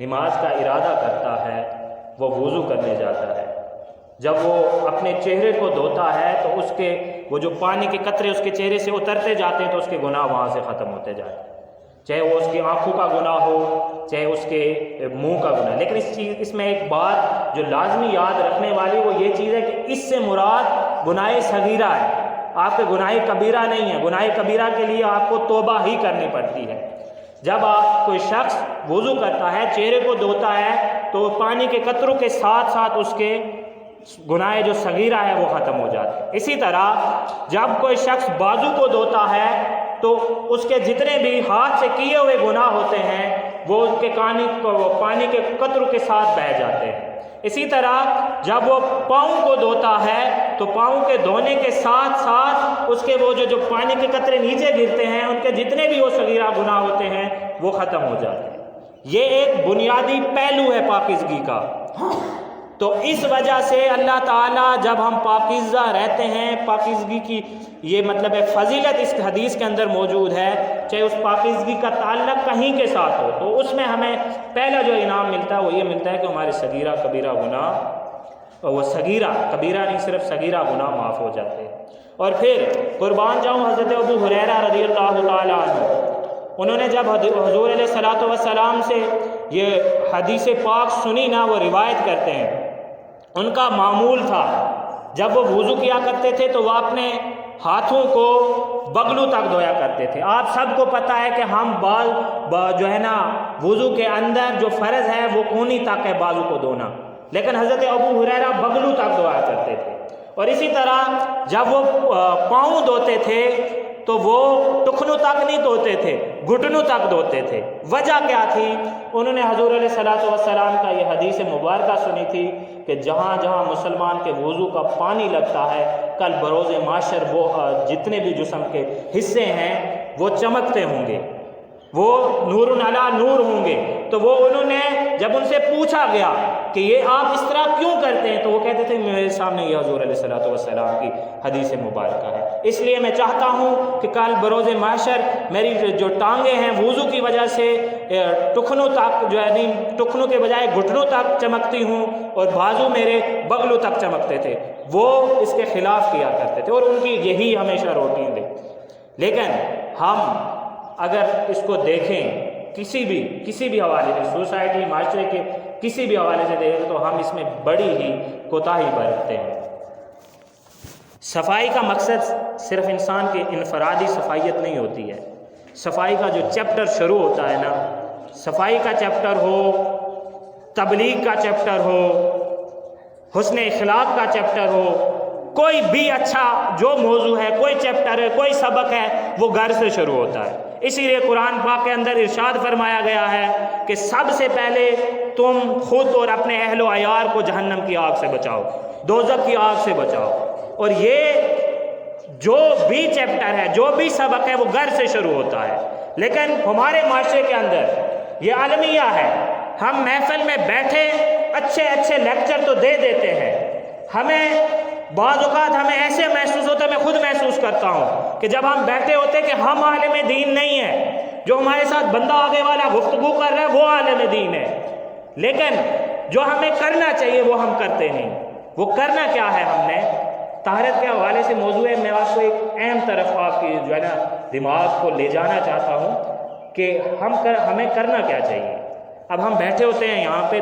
نماز کا ارادہ کرتا ہے وہ وضو کرنے جاتا ہے، جب وہ اپنے چہرے کو دھوتا ہے تو اس کے وہ جو پانی کے قطرے اس کے چہرے سے اترتے جاتے ہیں تو اس کے گناہ وہاں سے ختم ہوتے جاتے ہیں، چاہے وہ اس کی آنکھوں کا گناہ ہو چاہے اس کے منہ کا گناہ۔ لیکن اس میں ایک بات جو لازمی یاد رکھنے والی وہ یہ چیز ہے کہ اس سے مراد گناہ صغیرہ ہے، آپ کے گناہ کبیرہ نہیں ہے۔ گناہ کبیرہ کے لیے آپ کو توبہ ہی کرنی پڑتی ہے۔ جب آپ کوئی شخص وضو کرتا ہے، چہرے کو دھوتا ہے، تو پانی کے قطروں کے ساتھ ساتھ اس کے گناہ جو صغیرہ ہے وہ ختم ہو جاتے ہیں۔ اسی طرح جب کوئی شخص بازو کو دھوتا ہے تو اس کے جتنے بھی ہاتھ سے کیے ہوئے گناہ ہوتے ہیں وہ ان کے پانی کے قطروں کے ساتھ بہہ جاتے ہیں۔ اسی طرح جب وہ پاؤں کو دھوتا ہے تو پاؤں کے دھونے کے ساتھ ساتھ اس کے وہ جو پانی کے قطرے نیچے گرتے ہیں ان کے جتنے بھی وہ صغیرہ گناہ ہوتے ہیں وہ ختم ہو جاتے ہیں۔ یہ ایک بنیادی پہلو ہے پاکیزگی کا۔ تو اس وجہ سے اللہ تعالیٰ جب ہم پاکیزہ رہتے ہیں، پاکیزگی کی یہ مطلب ہے فضیلت اس حدیث کے اندر موجود ہے، چاہے اس پاکیزگی کا تعلق کہیں کے ساتھ ہو، تو اس میں ہمیں پہلا جو انعام ملتا ہے وہ یہ ملتا ہے کہ ہمارے صغیرہ کبیرہ گناہ، وہ صغیرہ کبیرہ نہیں صرف صغیرہ گناہ معاف ہو جاتے ہیں۔ اور پھر قربان جاؤں حضرت ابو ہریرہ رضی اللہ تعالیٰ عنہ، انہوں نے جب حضور علیہ الصلوۃ والسلام سے یہ حدیث پاک سنی نا، وہ روایت کرتے ہیں ان کا معمول تھا جب وہ وضو کیا کرتے تھے تو وہ اپنے ہاتھوں کو بغلوں تک دھویا کرتے تھے۔ آپ سب کو پتہ ہے کہ ہم بال جو ہے نا وضو کے اندر جو فرض ہے وہ کونی تک ہے بازو کو دھونا، لیکن حضرت ابو ہریرہ بغلوں تک دھویا کرتے تھے۔ اور اسی طرح جب وہ پاؤں دھوتے تھے تو وہ ٹخنوں تک نہیں دھوتے تھے، گھٹنوں تک دھوتے تھے۔ وجہ کیا تھی؟ انہوں نے حضور علیہ الصلوۃ والسلام کا یہ حدیث مبارکہ سنی تھی کہ جہاں جہاں مسلمان کے وضو کا پانی لگتا ہے کل بروز معاشر وہ جتنے بھی جسم کے حصے ہیں وہ چمکتے ہوں گے، وہ نور علی نور ہوں گے۔ تو وہ انہوں نے جب ان سے پوچھا گیا کہ یہ آپ اس طرح کیوں کرتے ہیں تو وہ کہتے تھے میرے سامنے یہ حضور علیہ الصلوۃ والسلام کی حدیث مبارکہ ہے، اس لیے میں چاہتا ہوں کہ کل بروز محشر میری جو ٹانگیں ہیں وضو کی وجہ سے ٹخنوں تک جو ہے ٹخنوں کے بجائے گھٹنوں تک چمکتی ہوں اور بازو میرے بغلوں تک چمکتے تھے، وہ اس کے خلاف کیا کرتے تھے اور ان کی یہی ہمیشہ روٹین تھی۔ لیکن ہم اگر اس کو دیکھیں کسی بھی حوالے سے، سوسائٹی معاشرے کے کسی بھی حوالے سے دیکھیں تو ہم اس میں بڑی ہی کوتاہی برتتے ہیں۔ صفائی کا مقصد صرف انسان کی انفرادی صفائیت نہیں ہوتی ہے۔ صفائی کا جو چیپٹر شروع ہوتا ہے نا، صفائی کا چیپٹر ہو، تبلیغ کا چیپٹر ہو، حسن اخلاق کا چیپٹر ہو، کوئی بھی اچھا جو موضوع ہے، کوئی چیپٹر ہے، کوئی سبق ہے، وہ گھر سے شروع ہوتا ہے۔ اسی لیے قرآن پاک کے اندر ارشاد فرمایا گیا ہے کہ سب سے پہلے تم خود اور اپنے اہل و عیال کو جہنم کی آگ سے بچاؤ، دوزخ کی آگ سے بچاؤ۔ اور یہ جو بھی چیپٹر ہے، جو بھی سبق ہے، وہ گھر سے شروع ہوتا ہے۔ لیکن ہمارے معاشرے کے اندر یہ عالمیہ ہے، ہم محفل میں بیٹھے اچھے لیکچر تو دے دیتے ہیں، ہمیں بعض اوقات ہمیں ایسے محسوس ہوتا ہے، میں خود محسوس کرتا ہوں کہ جب ہم بیٹھے ہوتے کہ ہم عالم دین نہیں ہیں، جو ہمارے ساتھ بندہ آگے والا گفتگو کر رہا ہے وہ عالم دین ہے، لیکن جو ہمیں کرنا چاہیے وہ ہم کرتے نہیں۔ وہ کرنا کیا ہے؟ ہم نے طہارت کے حوالے سے موضوع ہے، میں آپ کو ایک اہم طرف آپ کی جو ہے نا دماغ کو لے جانا چاہتا ہوں کہ ہمیں کرنا کیا چاہیے۔ اب ہم بیٹھے ہوتے ہیں یہاں پہ